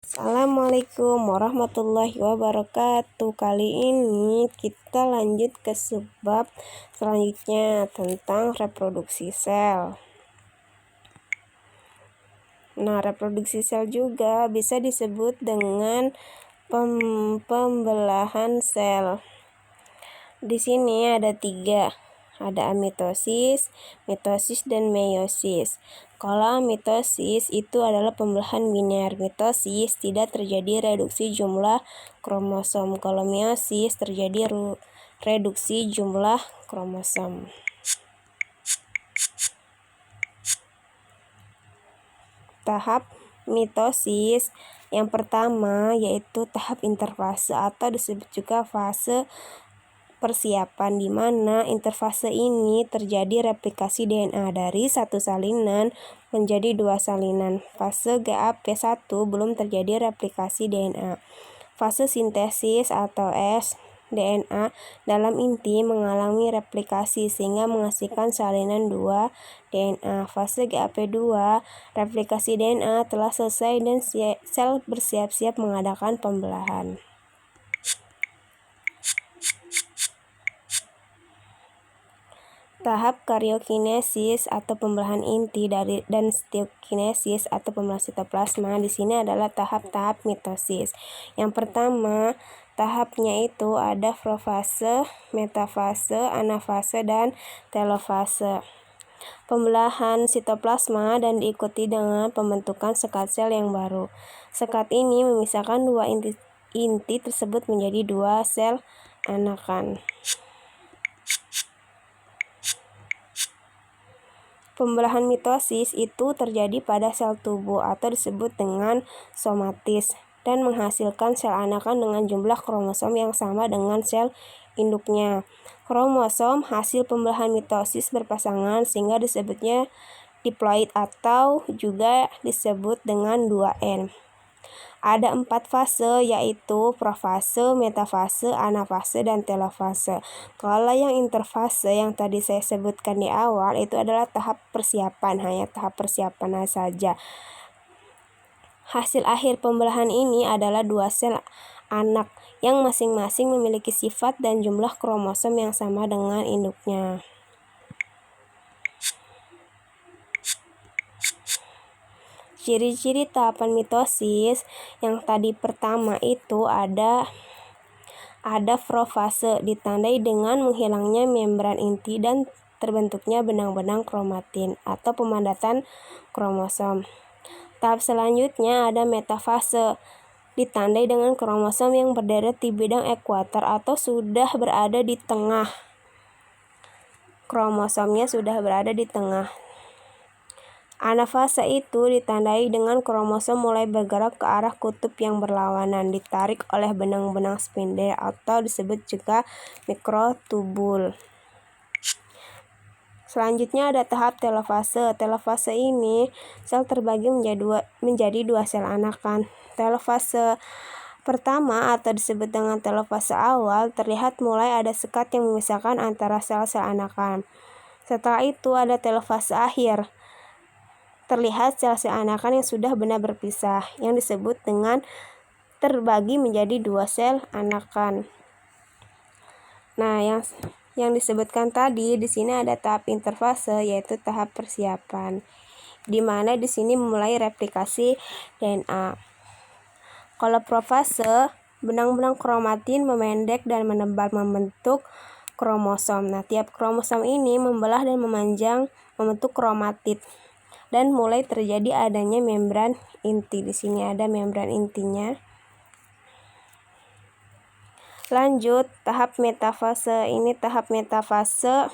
Assalamualaikum warahmatullahi wabarakatuh. Kali ini kita lanjut ke subbab selanjutnya tentang reproduksi sel. Nah, reproduksi sel juga bisa disebut dengan pembelahan sel. Di sini ada 3. Ada amitosis, mitosis, dan meiosis. Kalau mitosis itu adalah pembelahan biner. Mitosis tidak terjadi reduksi jumlah kromosom. Kalau meiosis terjadi reduksi jumlah kromosom. Tahap mitosis yang pertama yaitu tahap interfase atau disebut juga fase persiapan, di mana interfase ini terjadi replikasi DNA dari satu salinan menjadi 2 salinan. Fase GAP1 belum terjadi replikasi DNA. Fase sintesis atau DNA dalam inti mengalami replikasi sehingga menghasilkan salinan 2 DNA. Fase GAP2 replikasi DNA telah selesai dan sel bersiap-siap mengadakan pembelahan. Tahap karyokinesis atau pembelahan inti dan stereokinesis atau pembelahan sitoplasma di sini adalah tahap-tahap mitosis. Yang pertama, tahapnya itu ada profase, metafase, anafase, dan telofase. Pembelahan sitoplasma dan diikuti dengan pembentukan sekat sel yang baru. Sekat ini memisahkan 2 inti tersebut menjadi 2 sel anakan. Pembelahan mitosis itu terjadi pada sel tubuh atau disebut dengan somatis dan menghasilkan sel anakan dengan jumlah kromosom yang sama dengan sel induknya. Kromosom hasil pembelahan mitosis berpasangan sehingga disebutnya diploid atau juga disebut dengan 2N. Ada 4 fase yaitu profase, metafase, anafase, dan telofase. Kalau yang interfase yang tadi saya sebutkan di awal itu adalah tahap persiapan, hanya tahap persiapan saja. Hasil akhir pembelahan ini adalah 2 sel anak yang masing-masing memiliki sifat dan jumlah kromosom yang sama dengan induknya. Ciri-ciri tahapan mitosis yang tadi pertama itu ada profase, ditandai dengan menghilangnya membran inti dan terbentuknya benang-benang kromatin atau pemandatan kromosom. Tahap selanjutnya ada metafase, ditandai dengan kromosom yang berderet di bidang ekuator atau sudah berada di tengah. Kromosomnya sudah berada di tengah. Anafase itu ditandai dengan kromosom mulai bergerak ke arah kutub yang berlawanan, ditarik oleh benang-benang spindle atau disebut juga mikrotubul. Selanjutnya ada tahap telofase. Telofase ini sel terbagi menjadi 2 sel anakan. Telofase pertama atau disebut dengan telofase awal terlihat mulai ada sekat yang memisahkan antara sel-sel anakan. Setelah itu ada telofase akhir. Terlihat sel-sel anakan yang sudah benar berpisah, yang disebut dengan terbagi menjadi 2 sel anakan. Nah, yang disebutkan tadi di sini ada tahap interfase yaitu tahap persiapan, di mana di sini memulai replikasi DNA. Kalau profase, benang-benang kromatin memendek dan menebal membentuk kromosom. Nah, tiap kromosom ini membelah dan memanjang membentuk kromatid dan mulai terjadi adanya membran inti. Di sini ada membran intinya. Lanjut tahap metafase. Ini tahap metafase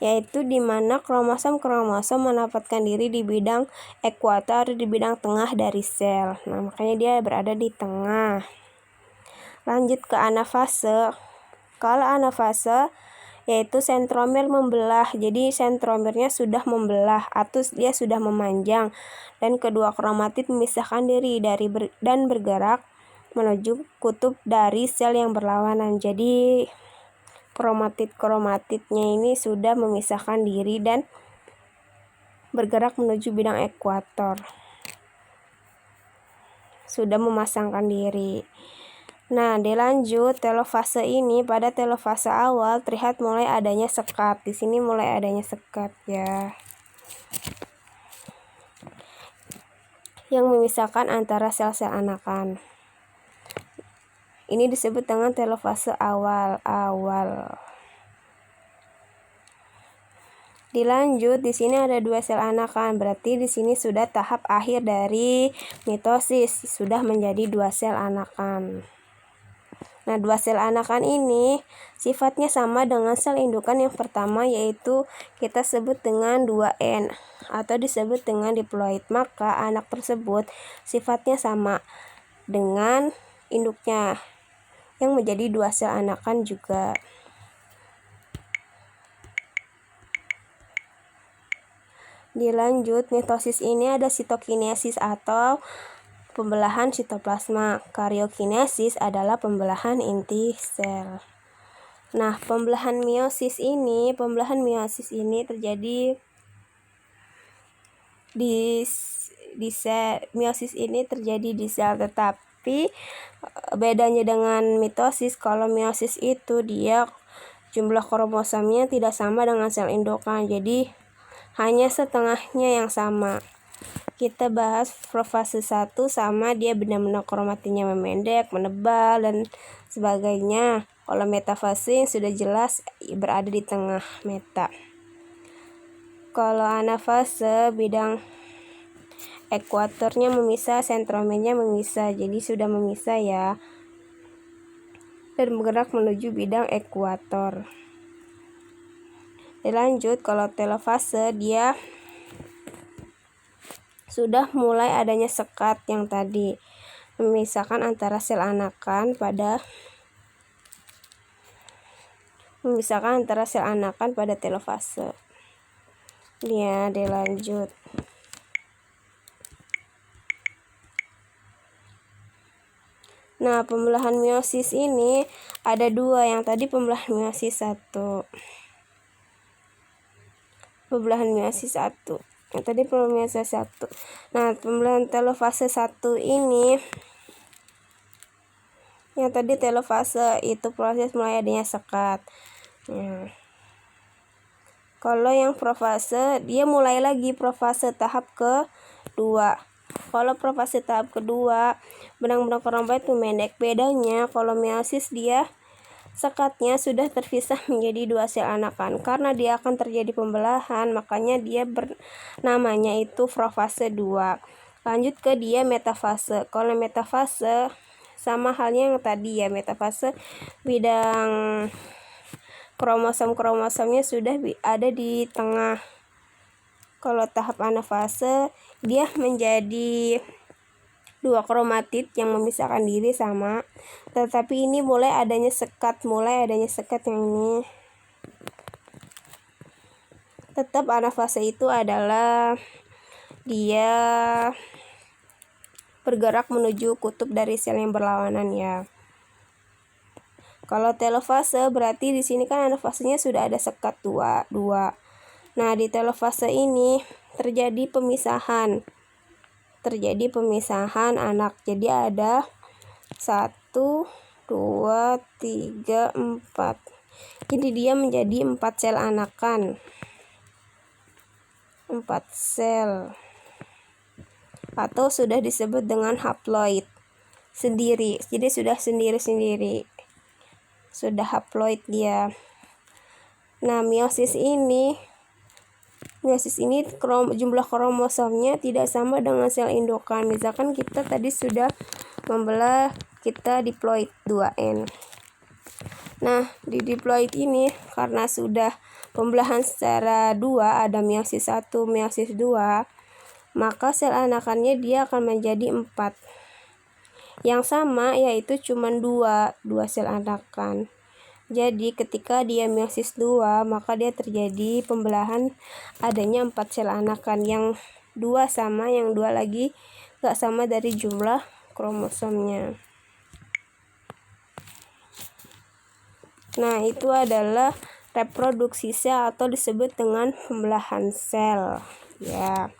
yaitu di mana kromosom-kromosom menempatkan diri di bidang ekuator, di bidang tengah dari sel. Nah, makanya dia berada di tengah. Lanjut ke anafase. Kalau anafase yaitu sentromer membelah, jadi sentromernya sudah membelah atau dia sudah memanjang dan kedua kromatid memisahkan diri dan bergerak menuju kutub dari sel yang berlawanan. Jadi kromatidnya ini sudah memisahkan diri dan bergerak menuju bidang ekuator. sudah memasangkan diri. Nah, dilanjut telofase ini, pada telofase awal terlihat mulai adanya sekat. Di sini mulai adanya sekat ya, yang memisahkan antara sel-sel anakan. Ini disebut dengan telofase awal. Dilanjut, di sini ada 2 sel anakan, berarti di sini sudah tahap akhir dari mitosis, sudah menjadi 2 sel anakan. Nah, 2 sel anakan ini sifatnya sama dengan sel indukan yang pertama, yaitu kita sebut dengan 2N atau disebut dengan diploid. Maka anak tersebut sifatnya sama dengan induknya yang menjadi 2 sel anakan juga. Dilanjut, mitosis ini ada sitokinesis atau pembelahan sitoplasma. Karyokinesis adalah pembelahan inti sel. Nah, pembelahan meiosis ini terjadi di sel. Meiosis ini terjadi di sel, tetapi bedanya dengan mitosis, kalau meiosis itu dia jumlah kromosomnya tidak sama dengan sel indukan, jadi hanya setengahnya yang sama. Kita bahas profase 1 sama dia benar-benar kromatinya memendek, menebal, dan sebagainya. Kalau metafase yang sudah jelas berada di tengah meta. Kalau anafase, bidang ekuatornya memisah, sentromernya memisah, jadi sudah memisah ya, dan bergerak menuju bidang ekuator. Dilanjut, kalau telofase dia sudah mulai adanya sekat yang tadi memisahkan antara sel anakan pada telofase. Ya, dilanjut. Nah, pembelahan meiosis ini ada 2, yang tadi pembelahan meiosis 1. Nah, pembelahan telofase 1 ini, yang tadi telofase itu proses mulai adanya sekat. Kalau yang profase, dia mulai lagi profase tahap kedua. Kalau profase tahap kedua, benang-benang kromatoid memendek. Bedanya kalau meiosis dia sekatnya sudah terpisah menjadi 2 sel anakan. Karena dia akan terjadi pembelahan, makanya dia namanya itu profase 2. Lanjut ke dia metafase. Kalau metafase sama halnya yang tadi ya, metafase bidang kromosomnya sudah ada di tengah. Kalau tahap anafase dia menjadi 2 kromatid yang memisahkan diri sama, tetapi ini mulai adanya sekat yang ini. Tetap anafase itu adalah dia bergerak menuju kutub dari sel yang berlawanan ya. Kalau telofase berarti di sini kan anafasenya sudah ada sekat 2. Nah, di telofase ini terjadi pemisahan anak. Jadi ada 1, 2, 3, 4. Jadi dia menjadi 4 sel anakan. 4 sel. Atau sudah disebut dengan haploid sendiri. Jadi sudah sendiri-sendiri. Sudah haploid dia. Nah, meiosis ini jumlah kromosomnya tidak sama dengan sel indukan. Misalkan kita tadi sudah membelah, kita diploid 2N. Nah, di diploid ini karena sudah pembelahan secara 2, ada meiosis 1, meiosis 2, maka sel anakannya dia akan menjadi 4. Yang sama yaitu cuma 2 sel anakan. Jadi ketika dia meiosis 2, maka dia terjadi pembelahan adanya 4 sel anakan. Yang 2 sama, yang 2 lagi gak sama dari jumlah kromosomnya. Nah, itu adalah reproduksi sel atau disebut dengan pembelahan sel ya.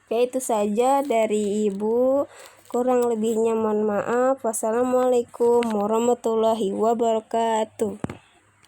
Oke, itu saja dari Ibu. Kurang lebihnya mohon maaf. Wassalamualaikum warahmatullahi wabarakatuh.